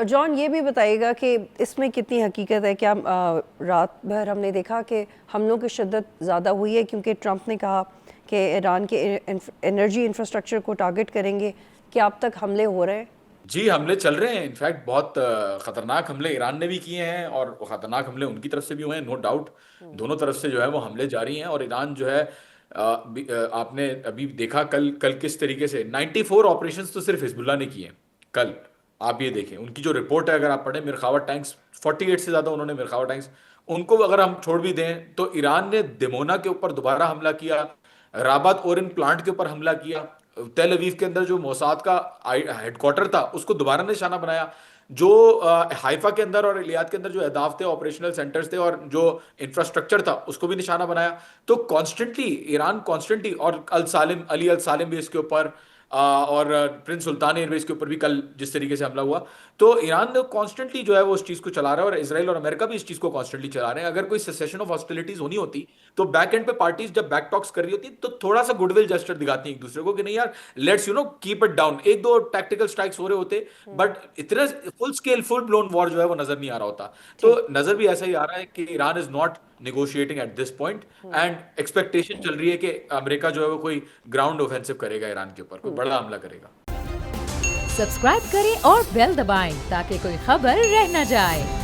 John ये भी बताइएगा कि इसमें कितनी हकीकत है। क्या रात भर हमने देखा कि हमलों की शिद्दत ज़्यादा हुई है क्योंकि ट्रंप ने कहा कि ईरान के एनर्जी इंफ्रास्ट्रक्चर को टारगेट करेंगे। क्या अब तक हमले हो रहे हैं? जी, हमले चल रहे हैं। इनफैक्ट बहुत खतरनाक हमले ईरान ने भी किए हैं और खतरनाक हमले उनकी तरफ से भी हुए हैं, नो डाउट। दोनों तरफ से जो है वो हमले जारी हैं। और ईरान जो है आपने अभी देखा कल कल किस तरीके से 94 ऑपरेशंस तो सिर्फ हिजबुल्लाह ने किए हैं कल। आप ये देखें उनकी जो रिपोर्ट है, अगर आप पढ़ें, मिरखावा टैंक्स 48 से ज्यादा उन्होंने मिरखावा टैंक्स, उनको अगर हम छोड़ भी दें तो ईरान ने दिमोना के ऊपर दोबारा हमला किया, राबात ओरिन प्लांट के ऊपर हमला किया, तेल अवीव के अंदर जो मोसाद का हेडक्वार्टर था उसको दोबारा निशाना बनाया, जो हाइफा के अंदर और इलियाद के अंदर जो अहदाफ थे, ऑपरेशनल सेंटर्स थे और जो इंफ्रास्ट्रक्चर था उसको भी निशाना बनाया। तो कॉन्स्टेंटली ईरान कॉन्स्टेंटली, और अल सालिम अली अल सालिम भी इसके ऊपर और प्रिंस सुल्तान एयरवेज के ऊपर भी कल जिस तरीके से हमला हुआ, तो ईरान कॉन्स्टेंटली जो है वो उस चीज को चला रहा है और इसराइल और अमेरिका भी इस चीज को कॉन्स्टेंटली चला रहे हैं। अगर कोई सेसेशन ऑफ हॉस्टिलिटीज होनी होती तो बैक एंड पे पार्टीज जब बैक टॉक्स कर रही होती तो थोड़ा सा गुडविल जेस्चर दिखाती है एक दूसरे को कि नहीं यार, लेट्स कीप इट डाउन। एक दो टैक्टिकल स्ट्राइक्स हो रहे होते, बट इतने full scale full blown war जो है वो नजर नहीं आ रहा होता। तो ठीक। नजर भी ऐसा ही आ रहा है कि Iran is not negotiating at this point, and expectation चल रही है कि अमेरिका जो है वो कोई ग्राउंड ऑफेंसिव करेगा ईरान के ऊपर, कोई बड़ा हमला करेगा। सब्सक्राइब करें और बेल दबाएं ताकि कोई खबर रह न जाए।